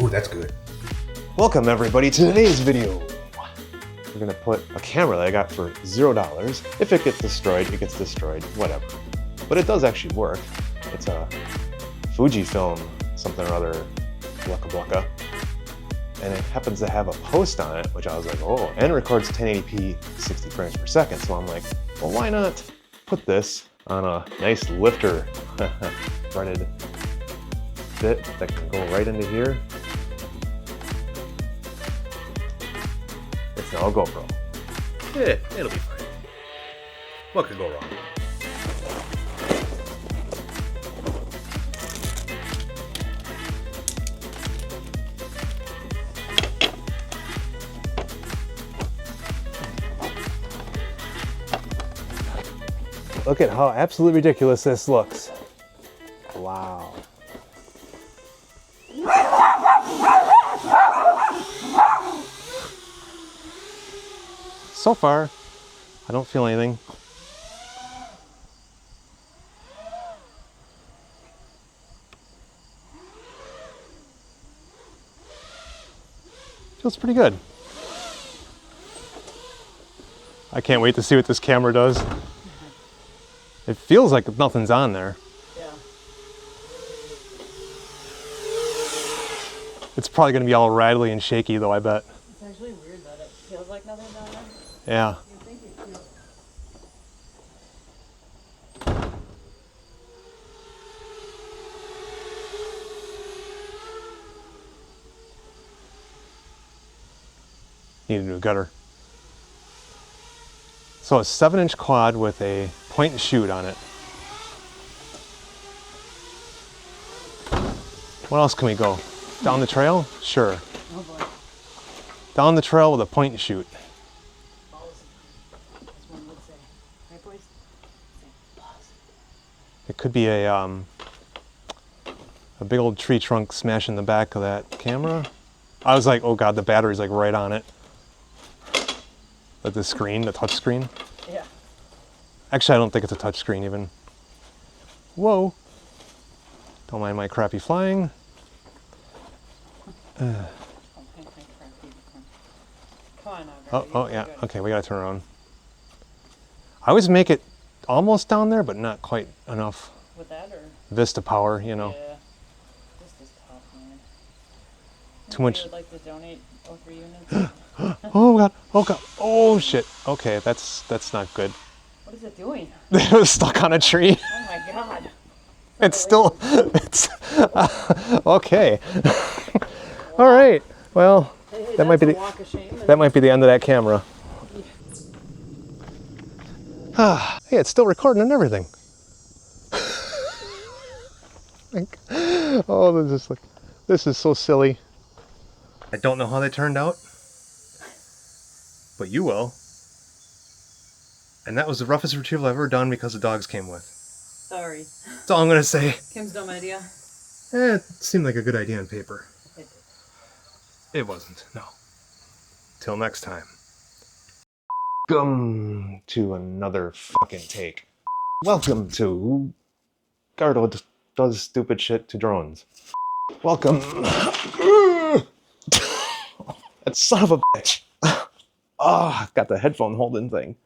Ooh, that's good. Welcome everybody to today's video. We're gonna put a camera that I got for $0. If it gets destroyed, it gets destroyed, whatever. But it does actually work. It's a Fujifilm something or other, blocka blocka. And it happens to have a post on it, which I was like, oh, and it records 1080p 60 frames per second. So I'm like, well, why not put this on a nice lifter threaded bit that can go right into here. It's now a GoPro. Yeah, it'll be fine. What could go wrong? Look at how absolutely ridiculous this looks. Wow. So far, I don't feel anything. Feels pretty good. I can't wait to see what this camera does. It feels like nothing's on there. Yeah. It's probably gonna be all rattly and shaky though, I bet. It's actually weird that it feels like nothing's on there. Yeah. You'd think it could. Need a new gutter. So a 7-inch quad with a point and shoot on it. What else can we go? Down the trail? Sure. Oh boy. Down the trail with a point and shoot. Balls. As one would say. Right, boys? Say balls. It could be a big old tree trunk smashing the back of that camera. I was like, oh god, the battery's like right on it. Like the screen, the touch screen. Yeah. Actually, I don't think it's a touch screen even. Whoa. Don't mind my crappy flying. Come on now, Gravity. Oh yeah, okay, we gotta turn around. I always make it almost down there, but not quite enough With that or? Vista power, you know. Yeah. This is tough, man. Too much- Would like to donate 03 units? Oh god, oh god, oh shit. Okay, that's not good. What is it doing? It was stuck on a tree. Oh my god. It's still, it's, okay. All right, well, Hey, that might be that's the, a walk of shame. that might be the end of that camera. Ah, hey, it's still recording and everything. Oh, this is so silly. I don't know how they turned out, but you will. And that was the roughest retrieval I've ever done because the dogs came with. Sorry. That's all I'm gonna say. Kim's dumb idea. It seemed like a good idea on paper. It It wasn't, no. Till next time. Welcome to another fucking take. Welcome to Gardo does stupid shit to drones. Welcome. That son of a bitch. Oh, I've got the headphone holding thing.